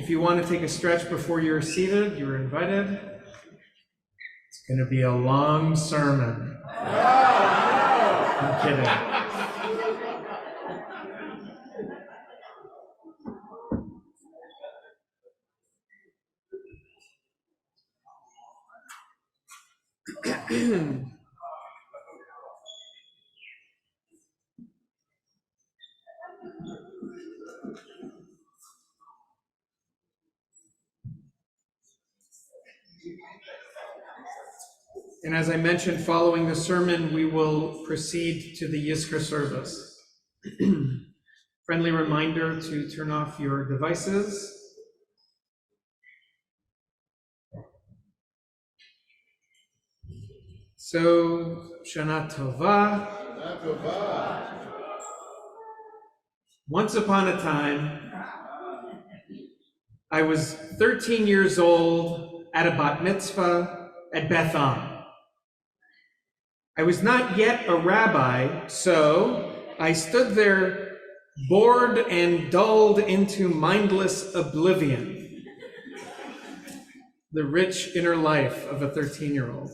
If you want to take a stretch before you're seated, you're invited. It's going to be a long sermon. I'm kidding. And as I mentioned, following the sermon, we will proceed to the Yizkor service. Friendly reminder to turn off your devices. So, Shana Tova. Shana Tova. Once upon a time, I was 13 years old at a bat mitzvah at Beth Am. I was not yet a rabbi, so I stood there bored and dulled into mindless oblivion. The rich inner life of a 13-year-old.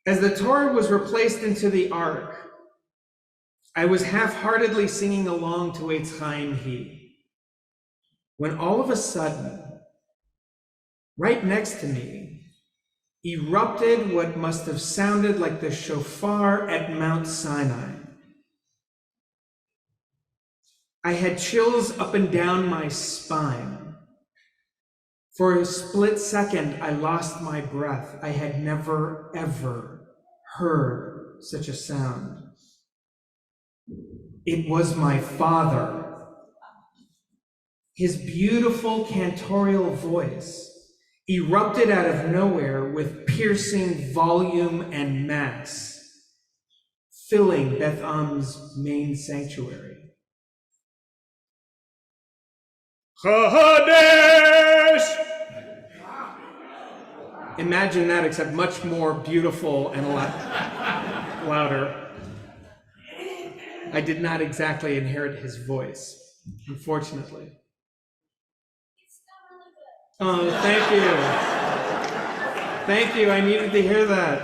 As the Torah was replaced into the ark, I was half-heartedly singing along to Eitz Chaim Hi, when all of a sudden, right next to me, erupted what must have sounded like the shofar at Mount Sinai. I had chills up and down my spine. For a split second, I lost my breath. I had never, ever heard such a sound. It was my father. His beautiful cantorial voice erupted out of nowhere with piercing volume and mass, filling Beth Am's main sanctuary. Chadesh! Imagine that, except much more beautiful and a lot louder. I did not exactly inherit his voice, unfortunately. Oh, thank you. Thank you, I needed to hear that.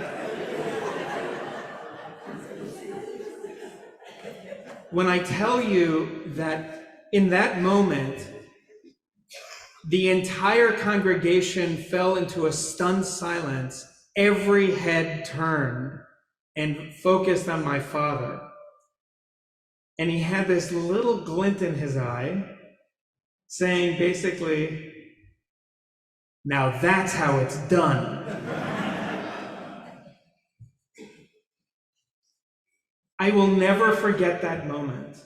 When I tell you that in that moment, the entire congregation fell into a stunned silence, every head turned and focused on my father. And he had this little glint in his eye, saying basically, "Now that's how it's done." I will never forget that moment.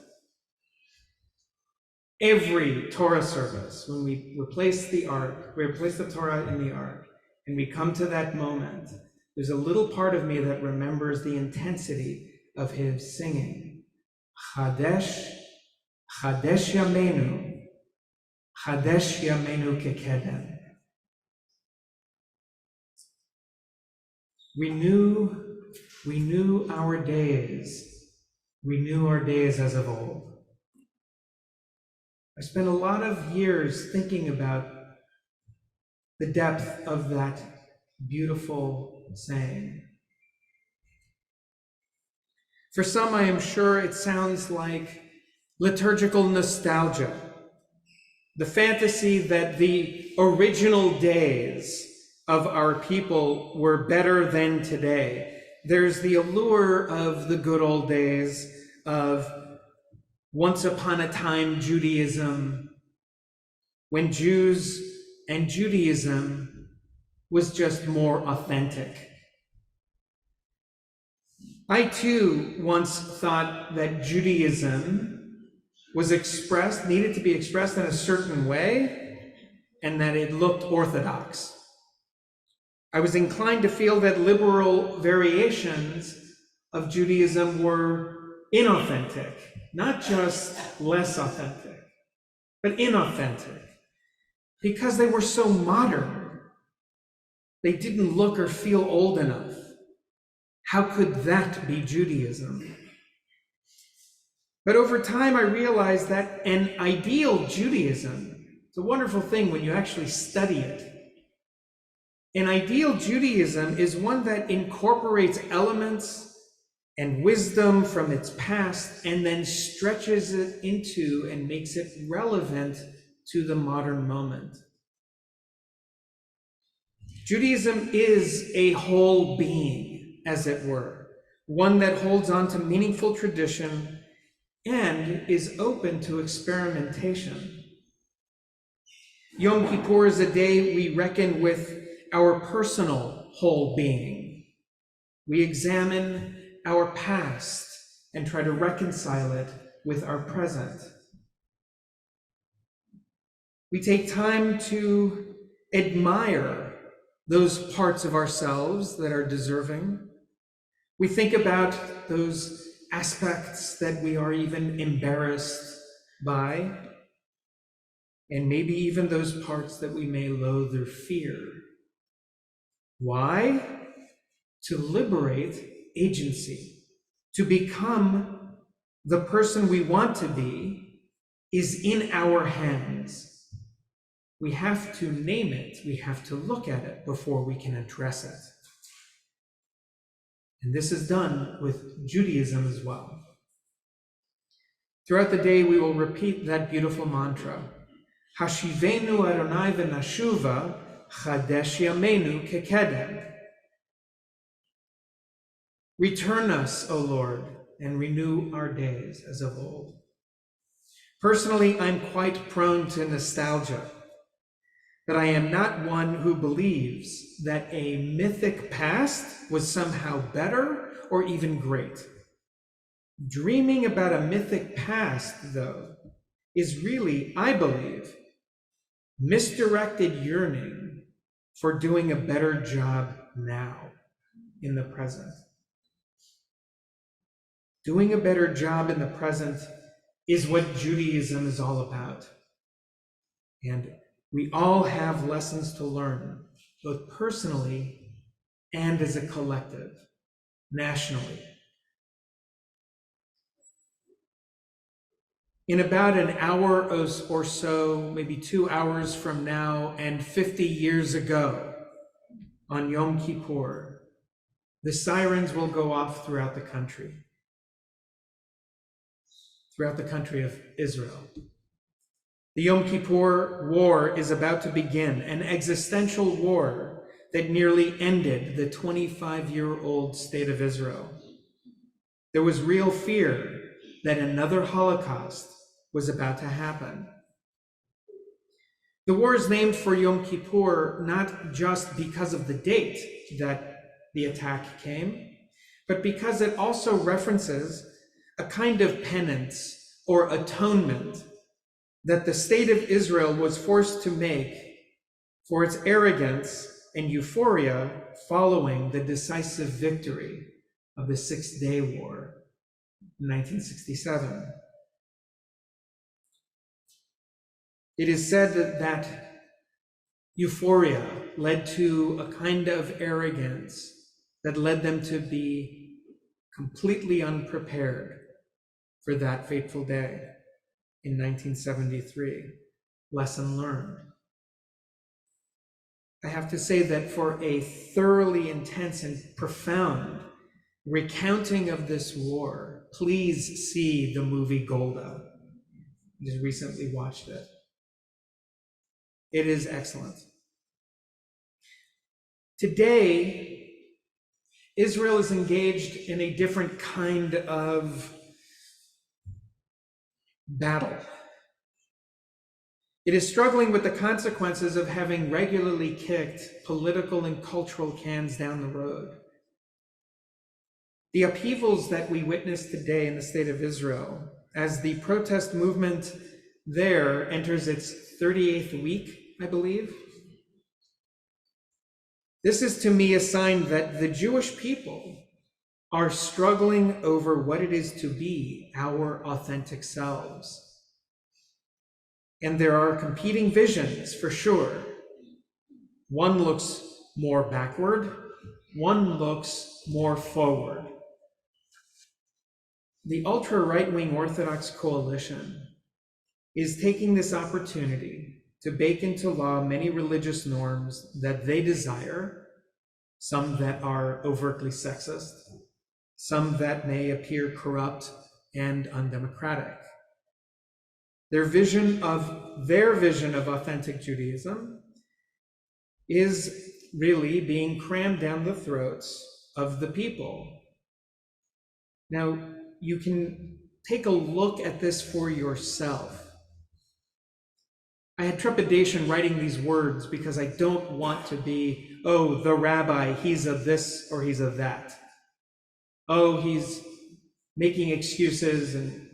Every Torah service, when we replace the ark, we replace the Torah in the ark, and we come to that moment, there's a little part of me that remembers the intensity of his singing. Chadesh, Chadesh Yameinu, Chadesh Yameinu Kekedem. Renew our days. Renew our days as of old. I spent a lot of years thinking about the depth of that beautiful saying. For some, I am sure it sounds like liturgical nostalgia, the fantasy that the original days of our people were better than today. There's the allure of the good old days of once upon a time Judaism, when Jews and Judaism was just more authentic. I too once thought that Judaism was needed to be expressed in a certain way, and that it looked orthodox. I was inclined to feel that liberal variations of Judaism were inauthentic, not just less authentic, but inauthentic, because they were so modern. They didn't look or feel old enough. How could that be Judaism? But over time, I realized that an ideal Judaism It's a wonderful thing when you actually study it. An ideal Judaism is one that incorporates elements and wisdom from its past and then stretches it into and makes it relevant to the modern moment. Judaism is a whole being, as it were, one that holds on to meaningful tradition and is open to experimentation. Yom Kippur is a day we reckon with our personal whole being. We examine our past and try to reconcile it with our present. We take time to admire those parts of ourselves that are deserving. We think about those aspects that we are even embarrassed by, and maybe even those parts that we may loathe or fear. Why? To liberate agency. To become the person we want to be is in our hands. We have to name it, we have to look at it before we can address it. And this is done with Judaism as well. Throughout the day, we will repeat that beautiful mantra, Hashivenu Adonai v'nashuva, Chadesh Yameinu kekedem. Return us, O Lord, and renew our days as of old. Personally, I'm quite prone to nostalgia, but I am not one who believes that a mythic past was somehow better or even great. Dreaming about a mythic past, though, is really, I believe, misdirected yearning for doing a better job now, in the present. Doing a better job in the present is what Judaism is all about. And we all have lessons to learn, both personally and as a collective, nationally. In about an hour or so, maybe 2 hours from now, and 50 years ago, on Yom Kippur, the sirens will go off throughout the country of Israel. The Yom Kippur War is about to begin, an existential war that nearly ended the 25-year-old state of Israel. There was real fear that another Holocaust was about to happen. The war is named for Yom Kippur not just because of the date that the attack came, but because it also references a kind of penance or atonement that the state of Israel was forced to make for its arrogance and euphoria following the decisive victory of the Six-Day War in 1967. It is said that euphoria led to a kind of arrogance that led them to be completely unprepared for that fateful day in 1973. Lesson learned. I have to say that for a thoroughly intense and profound recounting of this war, please see the movie Golda. I just recently watched it. It is excellent. Today, Israel is engaged in a different kind of battle. It is struggling with the consequences of having regularly kicked political and cultural cans down the road. The upheavals that we witness today in the state of Israel, as the protest movement there enters its 38th week, I believe, this is to me a sign that the Jewish people are struggling over what it is to be our authentic selves. And there are competing visions, for sure. One looks more backward, one looks more forward. The ultra right-wing Orthodox coalition is taking this opportunity to bake into law many religious norms that they desire, some that are overtly sexist, some that may appear corrupt and undemocratic. Their vision of authentic Judaism is really being crammed down the throats of the people. Now, you can take a look at this for yourself. I had trepidation writing these words because I don't want to be, oh, the rabbi, he's of this or he's of that. Oh, he's making excuses. And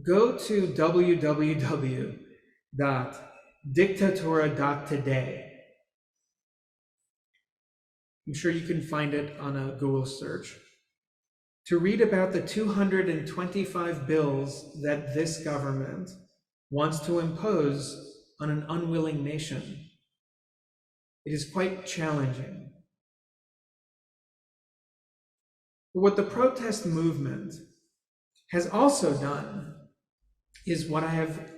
go to www.dictatura.today. I'm sure you can find it on a Google search to read about the 225 bills that this government wants to impose on an unwilling nation. It is quite challenging. But what the protest movement has also done is what I have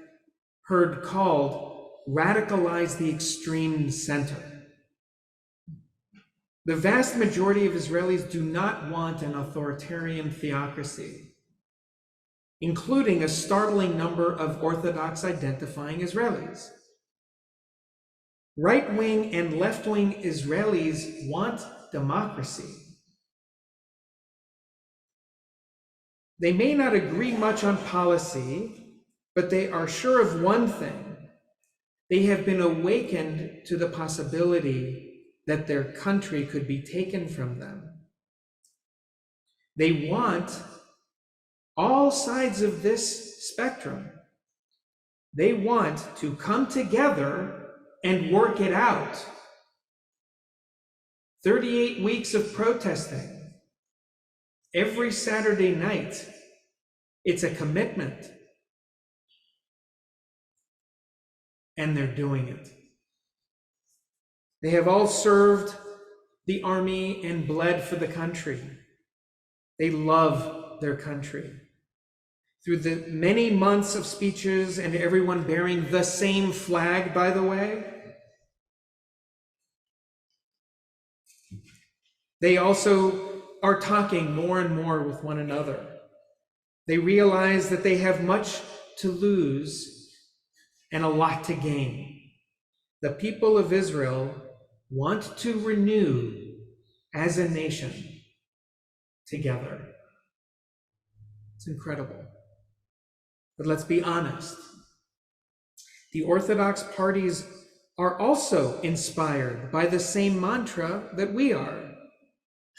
heard called radicalize the extreme center. The vast majority of Israelis do not want an authoritarian theocracy, including a startling number of Orthodox identifying Israelis. Right-wing and left-wing Israelis want democracy. They may not agree much on policy, but they are sure of one thing. They have been awakened to the possibility that their country could be taken from them. They want all sides of this spectrum. They want to come together and work it out. 38 weeks of protesting every Saturday night. It's a commitment. And they're doing it. They have all served the army and bled for the country. They love their country. Through the many months of speeches and everyone bearing the same flag, by the way, they also are talking more and more with one another. They realize that they have much to lose and a lot to gain. The people of Israel want to renew as a nation together. It's incredible. But let's be honest. The Orthodox parties are also inspired by the same mantra that we are.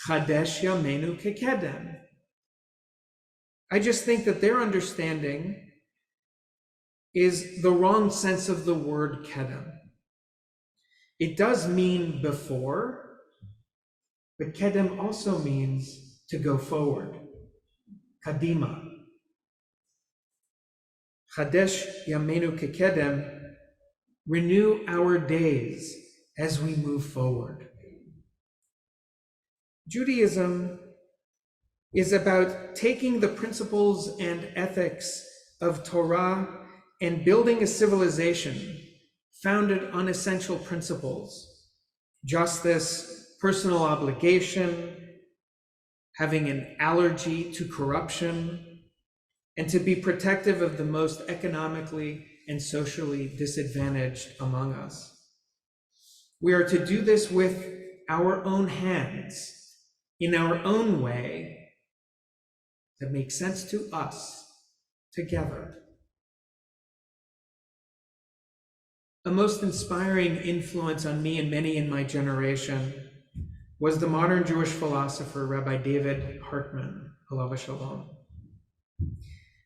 Chadesh Yameinu Kekedem. I just think that their understanding is the wrong sense of the word kedem. It does mean before, but kedem also means to go forward. Kadima. Chadesh Yameinu Kekedem, renew our days as we move forward. Judaism is about taking the principles and ethics of Torah and building a civilization founded on essential principles: justice, personal obligation, having an allergy to corruption, and to be protective of the most economically and socially disadvantaged among us. We are to do this with our own hands, in our own way, that makes sense to us together. A most inspiring influence on me and many in my generation was the modern Jewish philosopher, Rabbi David Hartman, alav shalom.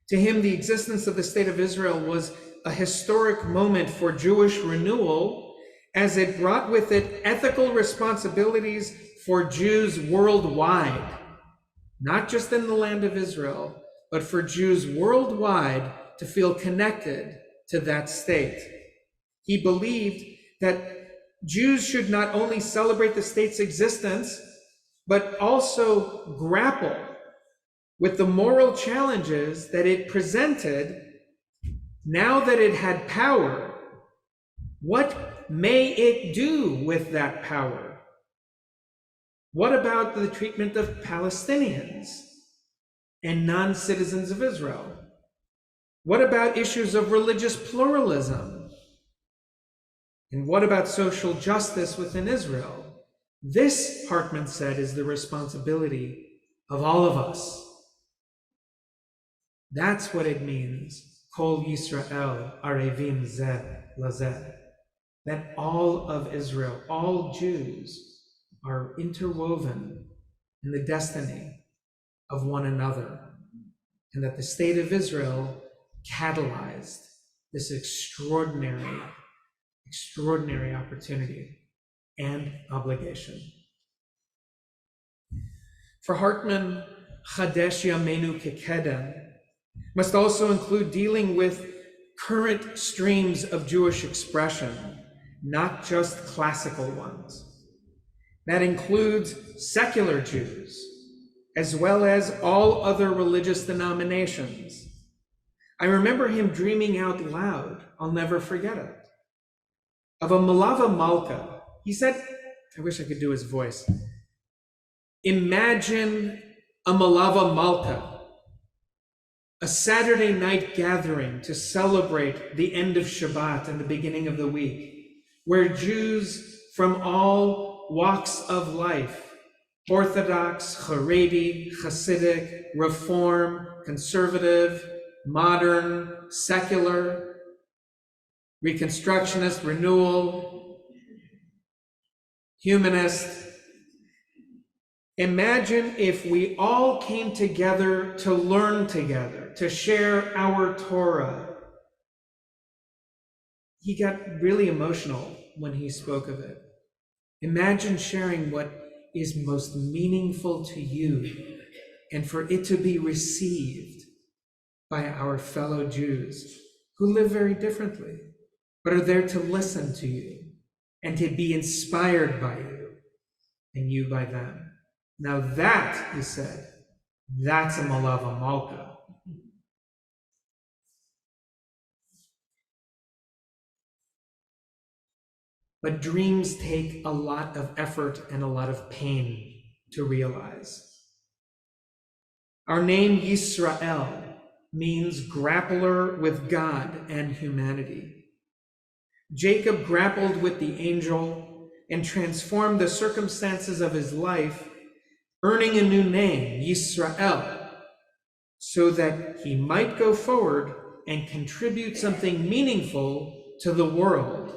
To him, the existence of the State of Israel was a historic moment for Jewish renewal, as it brought with it ethical responsibilities for Jews worldwide, not just in the land of Israel, but for Jews worldwide to feel connected to that state. He believed that Jews should not only celebrate the state's existence, but also grapple with the moral challenges that it presented now that it had power What may it do with that power? What about the treatment of Palestinians and non-citizens of Israel? What about issues of religious pluralism? And what about social justice within Israel? This, Hartman said, is the responsibility of all of us. That's what it means, Kol Yisrael Arevim Zeh Lazeh, that all of Israel, all Jews, are interwoven in the destiny of one another, and that the state of Israel catalyzed this extraordinary opportunity and obligation. For Hartman, Chadesh Yameinu Kekedem must also include dealing with current streams of Jewish expression, not just classical ones. That includes secular Jews, as well as all other religious denominations. I remember him dreaming out loud, I'll never forget it, of a Malava Malka. He said, I wish I could do his voice. Imagine a Malava Malka, a Saturday night gathering to celebrate the end of Shabbat and the beginning of the week, where Jews from all walks of life, Orthodox, Haredi, Hasidic, Reform, Conservative, Modern, Secular, Reconstructionist, Renewal, Humanist. Imagine if we all came together to learn together, to share our Torah. He got really emotional when he spoke of it. Imagine sharing what is most meaningful to you and for it to be received by our fellow Jews who live very differently, but are there to listen to you and to be inspired by you and you by them. Now that, he said, that's a Malava Malka. But dreams take a lot of effort and a lot of pain to realize. Our name Yisrael means grappler with God and humanity. Jacob grappled with the angel and transformed the circumstances of his life, earning a new name, Yisrael, so that he might go forward and contribute something meaningful to the world.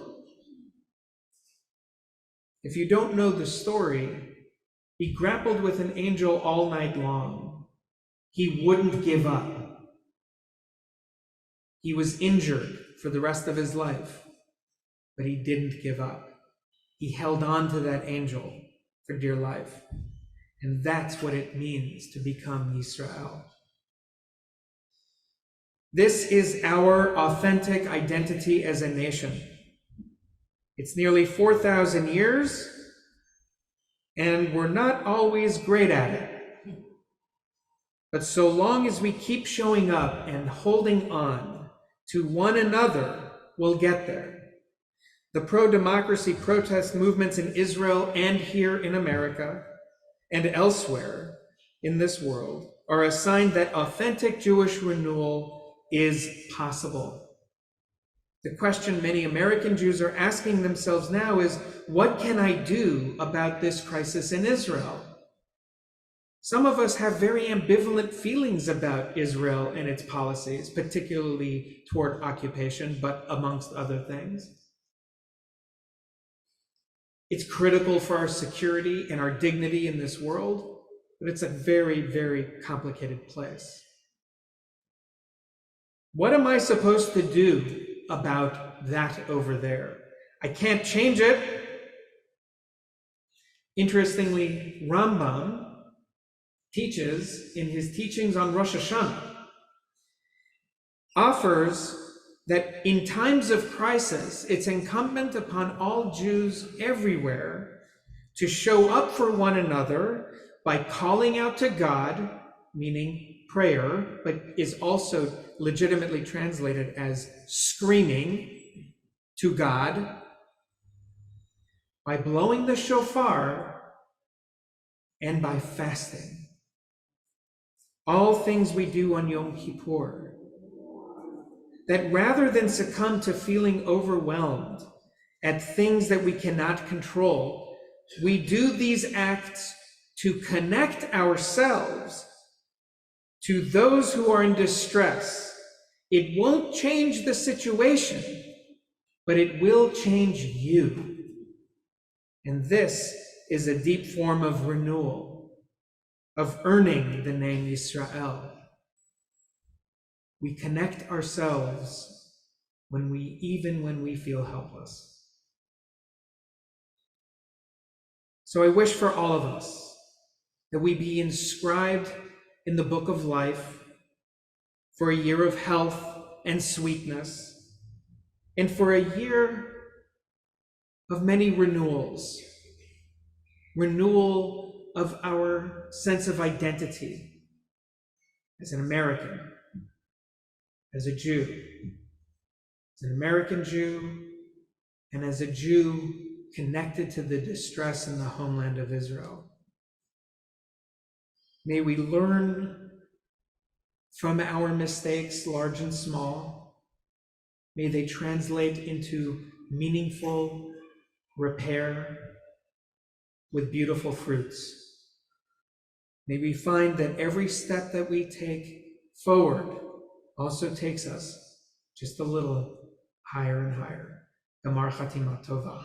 If you don't know the story, he grappled with an angel all night long. He wouldn't give up. He was injured for the rest of his life, but he didn't give up. He held on to that angel for dear life. And that's what it means to become Yisrael. This is our authentic identity as a nation. It's nearly 4,000 years, and we're not always great at it. But so long as we keep showing up and holding on to one another, we'll get there. The pro-democracy protest movements in Israel and here in America and elsewhere in this world are a sign that authentic Jewish renewal is possible. The question many American Jews are asking themselves now is, what can I do about this crisis in Israel? Some of us have very ambivalent feelings about Israel and its policies, particularly toward occupation, but amongst other things. It's critical for our security and our dignity in this world, but it's a very, very complicated place. What am I supposed to do about that over there? I can't change it. Interestingly, Rambam teaches in his teachings on Rosh Hashanah, offers that in times of crisis, it's incumbent upon all Jews everywhere to show up for one another by calling out to God, meaning prayer, but is also legitimately translated as screaming, to God by blowing the shofar and by fasting. All things we do on Yom Kippur. That rather than succumb to feeling overwhelmed at things that we cannot control, we do these acts to connect ourselves to those who are in distress. It won't change the situation, but it will change you. And this is a deep form of renewal, of earning the name Yisrael. We connect ourselves even when we feel helpless. So I wish for all of us that we be inscribed in the book of life for a year of health and sweetness, and for a year of many renewals. Renewal of our sense of identity as an American, as a Jew, as an American Jew, and as a Jew connected to the distress in the homeland of Israel. May we learn from our mistakes, large and small. May they translate into meaningful repair with beautiful fruits. May we find that every step that we take forward also takes us just a little higher and higher. Gamar Chatima Tova.